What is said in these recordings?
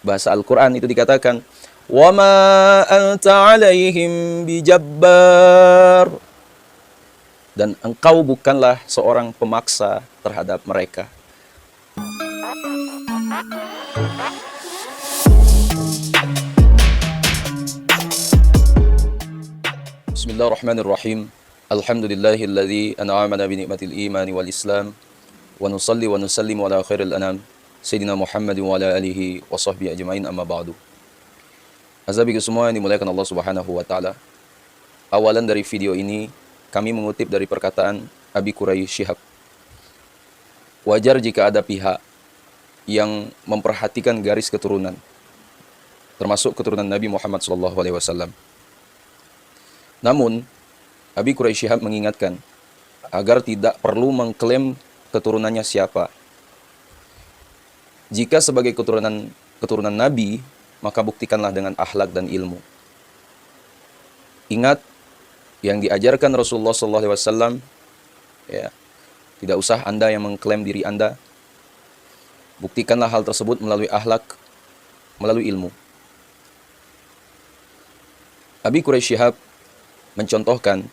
bahasa Al-Quran itu dikatakan, وَمَا أَنْتَ عَلَيْهِمْ بِجَبَّارٍ. Dan engkau bukanlah seorang pemaksa terhadap mereka. Bismillahirrahmanirrahim. Alhamdulillahilladzi an'amana bi ni'matil imani wal islam. Wa nusalli wa nusallimu ala khairil anam Sayyidina Muhammadin wa ala alihi wa sahbihi ajma'in, amma ba'du. Azabiku semua yang dimuliakan Allah Subhanahu wa taala. Awalan dari video ini kami mengutip dari perkataan Abi Quraish Shihab. Wajar jika ada pihak yang memperhatikan garis keturunan, termasuk keturunan Nabi Muhammad SAW. Namun, Abi Quraish Shihab mengingatkan agar tidak perlu mengklaim keturunannya siapa. Jika sebagai keturunan Nabi, maka buktikanlah dengan akhlak dan ilmu. Ingat yang diajarkan Rasulullah SAW, ya, tidak usah Anda yang mengklaim diri Anda. Buktikanlah hal tersebut melalui akhlak, melalui ilmu. Abi Quraish Shihab mencontohkan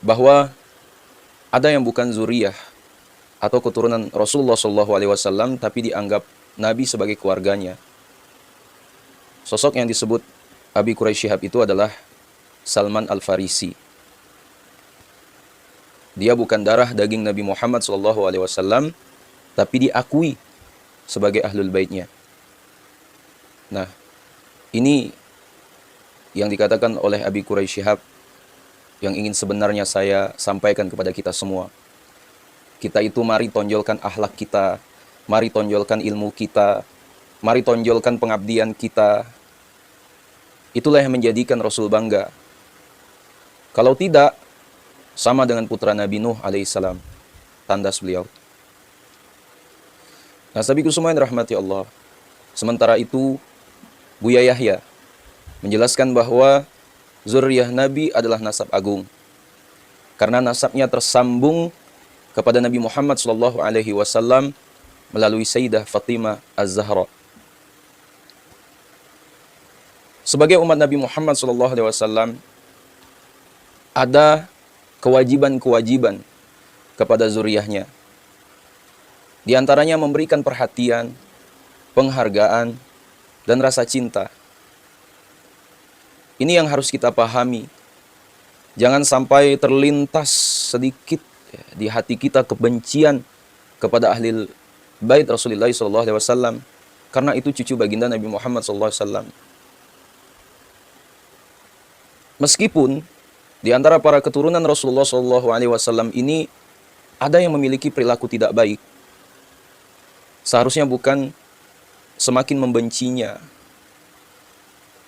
bahwa ada yang bukan zuriyah atau keturunan Rasulullah SAW, tapi dianggap Nabi sebagai keluarganya. Sosok yang disebut Abi Quraish Shihab itu adalah Salman Al-Farisi. Dia bukan darah daging Nabi Muhammad SAW, tapi diakui sebagai ahlul baitnya. Nah, ini yang dikatakan oleh Abi Quraish Shihab yang ingin sebenarnya saya sampaikan kepada kita semua. Kita itu mari tonjolkan akhlak kita, mari tonjolkan ilmu kita, mari tonjolkan pengabdian kita. Itulah yang menjadikan Rasul bangga. Kalau tidak, sama dengan putra Nabi Nuh alaihissalam, tandas beliau. Nah, sahabatku semua yang dirahmati Allah. Sementara itu, Buya Yahya menjelaskan bahwa zuriyah Nabi adalah nasab agung. Karena nasabnya tersambung kepada Nabi Muhammad SAW melalui Sayyidah Fatimah Az-Zahra. Sebagai umat Nabi Muhammad SAW, ada kewajiban-kewajiban kepada zuriyahnya. Di antaranya memberikan perhatian, penghargaan, dan rasa cinta. Ini yang harus kita pahami. Jangan sampai terlintas sedikit di hati kita kebencian kepada ahli bait Rasulullah SAW, karena itu cucu baginda Nabi Muhammad SAW. Meskipun di antara para keturunan Rasulullah SAW ini ada yang memiliki perilaku tidak baik, seharusnya bukan semakin membencinya,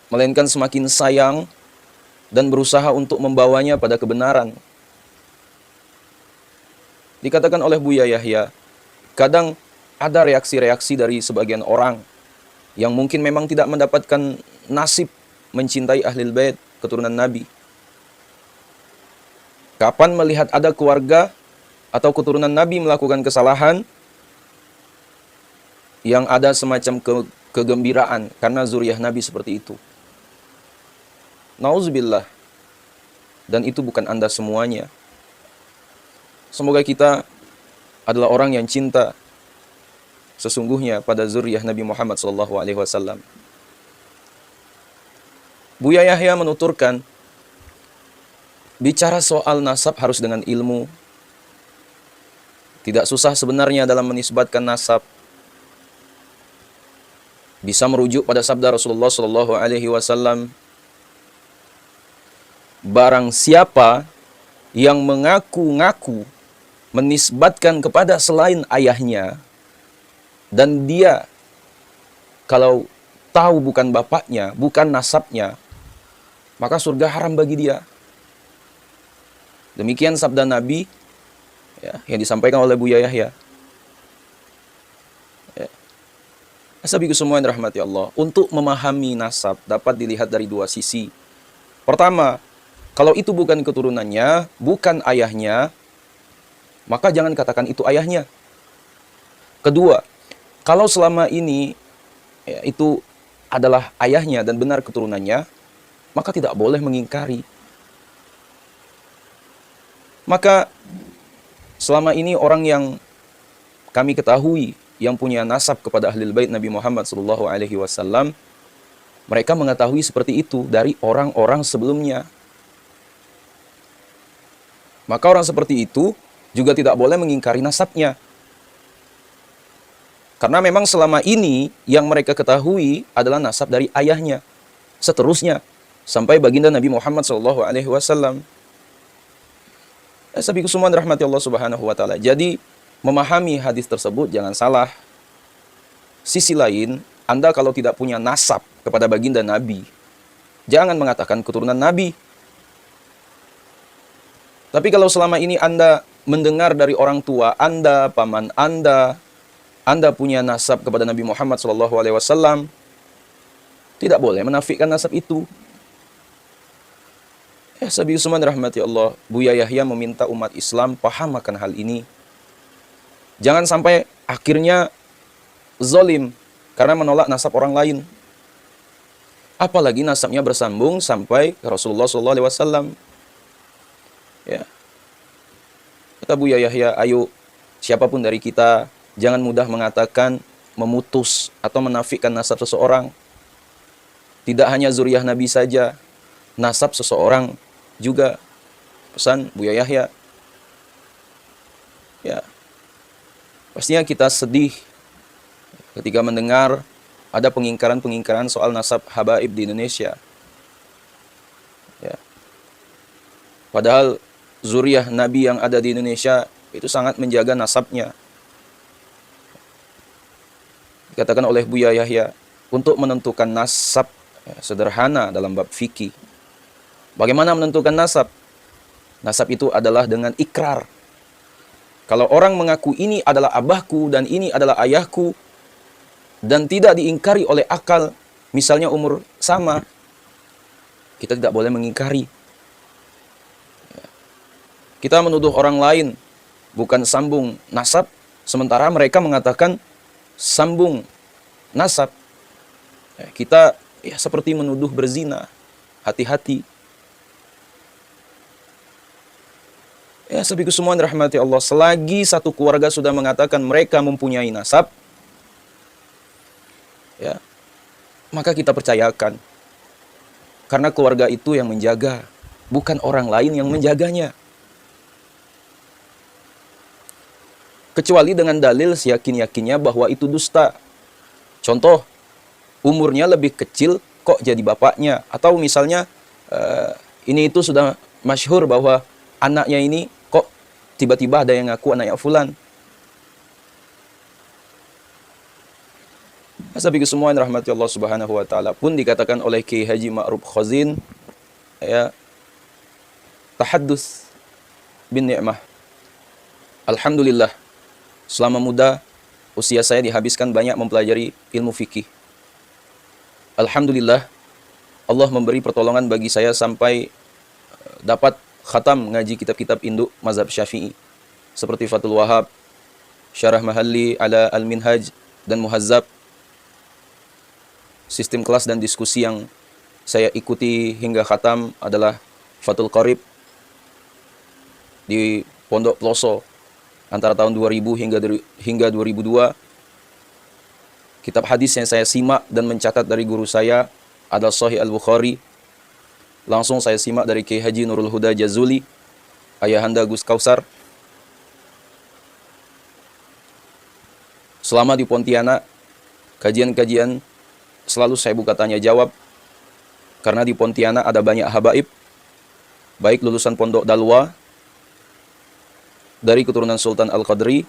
melainkan semakin sayang dan berusaha untuk membawanya pada kebenaran. Dikatakan oleh Buya Yahya, kadang ada reaksi-reaksi dari sebagian orang yang mungkin memang tidak mendapatkan nasib mencintai ahlul bait keturunan Nabi. Kapan melihat ada keluarga atau keturunan Nabi melakukan kesalahan, yang ada semacam kegembiraan karena zuriyah Nabi seperti itu. Nauzubillah. Dan itu bukan Anda semuanya. Semoga kita adalah orang yang cinta sesungguhnya pada zuriyah Nabi Muhammad SAW. Buya Yahya menuturkan, bicara soal nasab harus dengan ilmu. Tidak susah sebenarnya dalam menisbatkan nasab. Bisa merujuk pada sabda Rasulullah SAW. Barang siapa yang mengaku-ngaku menisbatkan kepada selain ayahnya, dan dia kalau tahu bukan bapaknya, bukan nasabnya, maka surga haram bagi dia. Demikian sabda Nabi, ya, yang disampaikan oleh Buya Yahya. Ya. Sahabatku semua yang dirahmati Allah, untuk memahami nasab dapat dilihat dari dua sisi. Pertama, kalau itu bukan keturunannya, bukan ayahnya, maka jangan katakan itu ayahnya. Kedua, kalau selama ini ya, itu adalah ayahnya dan benar keturunannya, maka tidak boleh mengingkari. Maka selama ini orang yang kami ketahui yang punya nasab kepada Ahlul Bait Nabi Muhammad SAW, mereka mengetahui seperti itu dari orang-orang sebelumnya. Maka orang seperti itu juga tidak boleh mengingkari nasabnya. Karena memang selama ini yang mereka ketahui adalah nasab dari ayahnya. Seterusnya sampai baginda Nabi Muhammad SAW. Sabiku semua rahmati Allah Subhanahu wa taala. Jadi memahami hadis tersebut jangan salah. Sisi lain, Anda kalau tidak punya nasab kepada baginda Nabi, jangan mengatakan keturunan Nabi. Tapi kalau selama ini Anda mendengar dari orang tua Anda, paman Anda punya nasab kepada Nabi Muhammad SAW, tidak boleh menafikan nasab itu. Sabiku semua rahmati Allah, Buya Yahya meminta umat Islam paham akan hal ini. Jangan sampai akhirnya zalim karena menolak nasab orang lain. Apalagi nasabnya bersambung sampai ke Rasulullah SAW. Ya. Kata Buya Yahya, ayo siapapun dari kita jangan mudah mengatakan memutus atau menafikan nasab seseorang. Tidak hanya zuriyah Nabi saja, nasab seseorang juga. Pesan Buya Yahya. Ya. Pastinya kita sedih ketika mendengar ada pengingkaran-pengingkaran soal nasab habaib di Indonesia. Ya. Padahal zuriyah Nabi yang ada di Indonesia itu sangat menjaga nasabnya. Dikatakan oleh Buya Yahya, untuk menentukan nasab sederhana dalam bab fikih. Bagaimana menentukan nasab? Nasab itu adalah dengan ikrar. Kalau orang mengaku ini adalah abahku dan ini adalah ayahku, dan tidak diingkari oleh akal, misalnya umur sama, kita tidak boleh mengingkari. Kita menuduh orang lain bukan sambung nasab, sementara mereka mengatakan sambung nasab. Kita seperti menuduh berzina. Hati-hati. Sabiku semua rahmati Allah, selagi satu keluarga sudah mengatakan mereka mempunyai nasab, maka kita percayakan. Karena keluarga itu yang menjaga, bukan orang lain yang menjaganya. Kecuali dengan dalil seyakin-yakinnya bahwa itu dusta. Contoh, umurnya lebih kecil kok jadi bapaknya. Atau misalnya, ini itu sudah masyhur bahwa anaknya ini kok tiba-tiba ada yang ngaku anaknya fulan. Sabiku semua yang rahmati Allah Subhanahu wa taala, pun dikatakan oleh Kiai Haji Ma'ruf Khazin, tahaddus bin ni'mah. Alhamdulillah, selama muda usia saya dihabiskan banyak mempelajari ilmu fikih. Alhamdulillah, Allah memberi pertolongan bagi saya sampai dapat khatam ngaji kitab-kitab induk mazhab Syafi'i seperti Fathul Wahab, Syarah Mahalli ala Al-Minhaj, dan Muhazzab. Sistem kelas dan diskusi yang saya ikuti hingga khatam adalah Fathul Qarib di Pondok Ploso antara tahun 2000 hingga 2002. Kitab hadis yang saya simak dan mencatat dari guru saya adalah Sahih Al-Bukhari. Langsung saya simak dari Kiai Haji Nurul Huda Jazuli, Ayahanda Gus Kausar. Selama di Pontianak, kajian-kajian selalu saya buka tanya jawab. Karena di Pontianak ada banyak habaib, baik lulusan Pondok Dalwa, dari keturunan Sultan Al-Qadri,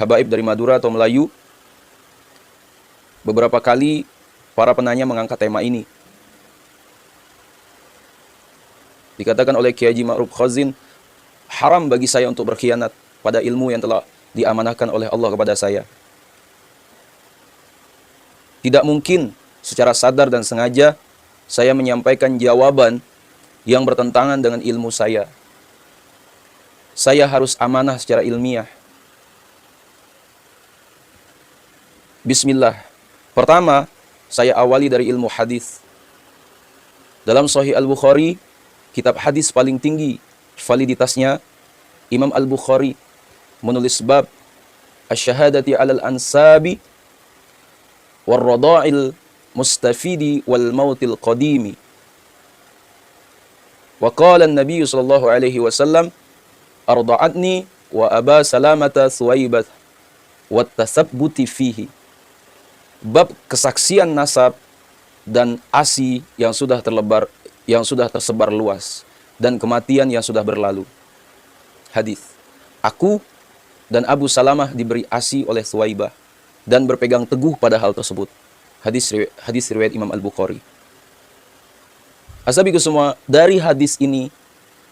habaib dari Madura atau Melayu. Beberapa kali para penanya mengangkat tema ini. Dikatakan oleh Kiai Haji Ma'ruf Khazin, haram bagi saya untuk berkhianat pada ilmu yang telah diamanahkan oleh Allah kepada saya. Tidak mungkin secara sadar dan sengaja saya menyampaikan jawaban yang bertentangan dengan ilmu saya. Saya harus amanah secara ilmiah. Bismillah, Pertama, saya awali dari ilmu hadis. Dalam Sahih Al-Bukhari, kitab hadis paling tinggi validitasnya, Imam Al-Bukhari menulis bab Asy-syahadati 'alal ansabi war radha'il mustafidi wal mautil qadimi. Wa qala an-nabiy sallallahu alaihi wasallam arda'atni wa aba salamata suwaibat wa tasabbuti fihi. Bab kesaksian nasab dan ASI yang sudah tersebar luas dan kematian yang sudah berlalu. Hadis. Aku dan Abu Salamah diberi ASI oleh Suwaibah dan berpegang teguh pada hal tersebut. Hadis riwayat Imam Al-Bukhari. Asabiku semua, dari hadis ini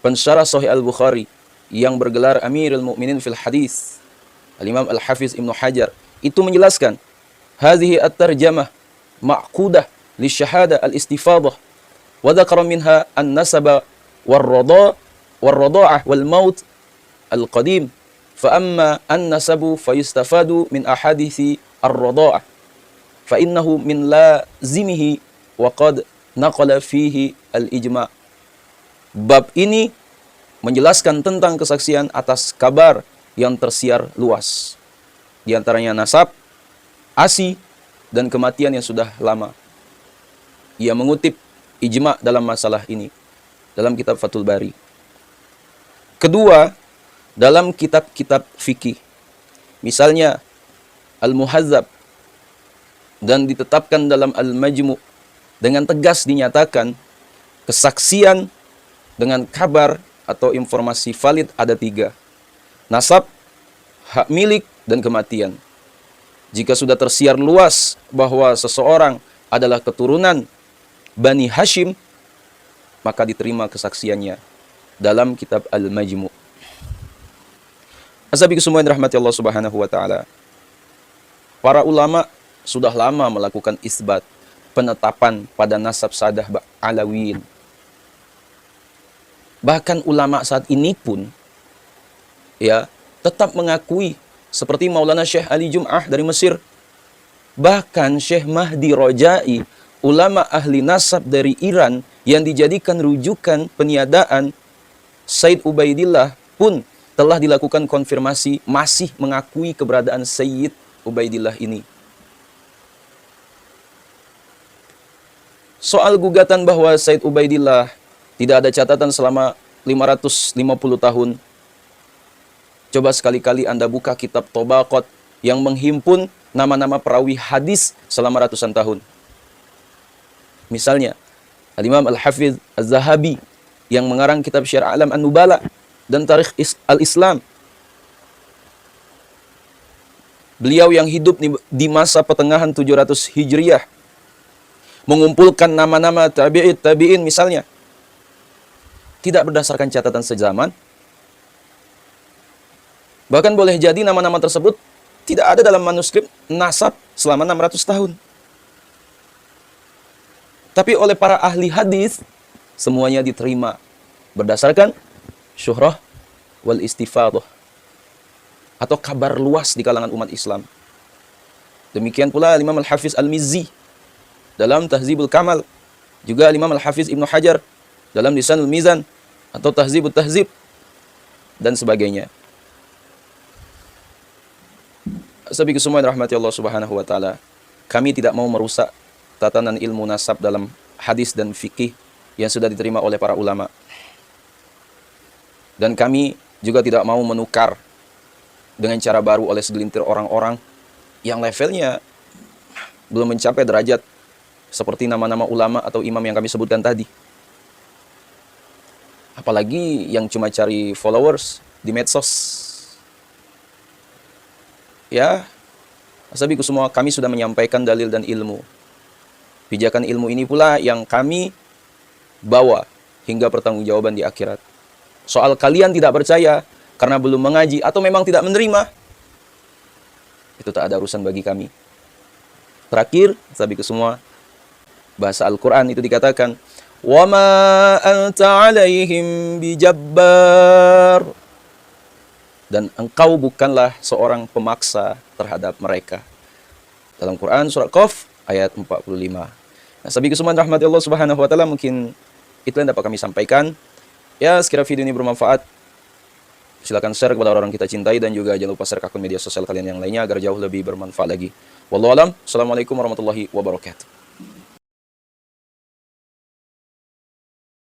pensyarah Sahih Al-Bukhari yang bergelar Amirul Mukminin fil Hadis, Al-Imam Al-Hafiz Ibnu Hajar, itu menjelaskan hadhihi at-tarjamah ma'qudah li syahada al-istifadah wa dzakara minha an-nasaba war-radha'ah wal-maut al-qadim. Fa amma an-nasabu fayustafadu min ahadithi ar-radha'ah fa innahu min lazimihi wa qad naqala fihi al-ijma'. Bab ini menjelaskan tentang kesaksian atas kabar yang tersiar luas, di antaranya nasab, ASI, dan kematian yang sudah lama. Ia mengutip ijma' dalam masalah ini dalam kitab Fathul Bari. Kedua, dalam kitab-kitab fikih, misalnya Al-Muhazzab, dan ditetapkan dalam Al-Majmu', dengan tegas dinyatakan kesaksian dengan kabar atau informasi valid ada 3. Nasab, hak milik, dan kematian. Jika sudah tersiar luas bahwa seseorang adalah keturunan Bani Hashim, maka diterima kesaksiannya dalam kitab Al-Majmu'. Asabiku semua yang dirahmati Allah Subhanahu wa taala. Para ulama sudah lama melakukan isbat, penetapan pada nasab sadah Alawiyin. Bahkan ulama saat ini pun tetap mengakui, seperti Maulana Syekh Ali Jum'ah dari Mesir. Bahkan Syekh Mahdi Rojai, ulama ahli nasab dari Iran yang dijadikan rujukan peniadaan Said Ubaidillah, pun telah dilakukan konfirmasi masih mengakui keberadaan Sayyid Ubaidillah ini. Soal gugatan bahwa Said Ubaidillah tidak ada catatan selama 550 tahun, coba sekali-kali Anda buka kitab Tobaqat yang menghimpun nama-nama perawi hadis selama ratusan tahun. Misalnya, Al-Imam Al-Hafiz Az-Zahabi yang mengarang kitab Syiar A'lam An-Nubala dan Tarikh Al-Islam. Beliau yang hidup di masa pertengahan 700 Hijriah mengumpulkan nama-nama tabi'in misalnya, tidak berdasarkan catatan sezaman. Bahkan boleh jadi nama-nama tersebut tidak ada dalam manuskrip nasab selama 600 tahun. Tapi oleh para ahli hadis, semuanya diterima berdasarkan syuhrah wal istifadah, atau kabar luas di kalangan umat Islam. Demikian pula Imam Al-Hafiz Al-Mizzi dalam Tahzibul Kamal, juga Imam Al-Hafiz Ibnu Hajar dalam Lisanul Mizan atau Tahzibut Tahzib, dan sebagainya. Sabiku semua yang rahmati Allah Subhanahu wa taala, kami tidak mau merusak tatanan ilmu nasab dalam hadis dan fikih yang sudah diterima oleh para ulama. Dan kami juga tidak mau menukar dengan cara baru oleh segelintir orang-orang yang levelnya belum mencapai derajat seperti nama-nama ulama atau imam yang kami sebutkan tadi. Apalagi yang cuma cari followers di medsos. Ya, asabiku semua, kami sudah menyampaikan dalil dan ilmu. Pijakan ilmu ini pula yang kami bawa hingga pertanggungjawaban di akhirat. Soal kalian tidak percaya karena belum mengaji atau memang tidak menerima, itu tak ada urusan bagi kami. Terakhir, asabiku semua, bahasa Al-Quran itu dikatakan, وَمَا أَنْتَ عَلَيْهِمْ بِجَبَّارٍ, dan engkau bukanlah seorang pemaksa terhadap mereka. Dalam Quran surat Qaf ayat 45. Nah, sabi kesuman rahmati Allah Subhanahu wa taala, mungkin itu yang dapat kami sampaikan. Ya, sekiranya video ini bermanfaat, silakan share kepada orang-orang kita cintai, dan juga jangan lupa share ke akun media sosial kalian yang lainnya agar jauh lebih bermanfaat lagi. Wallahu alam. Assalamualaikum warahmatullahi wabarakatuh.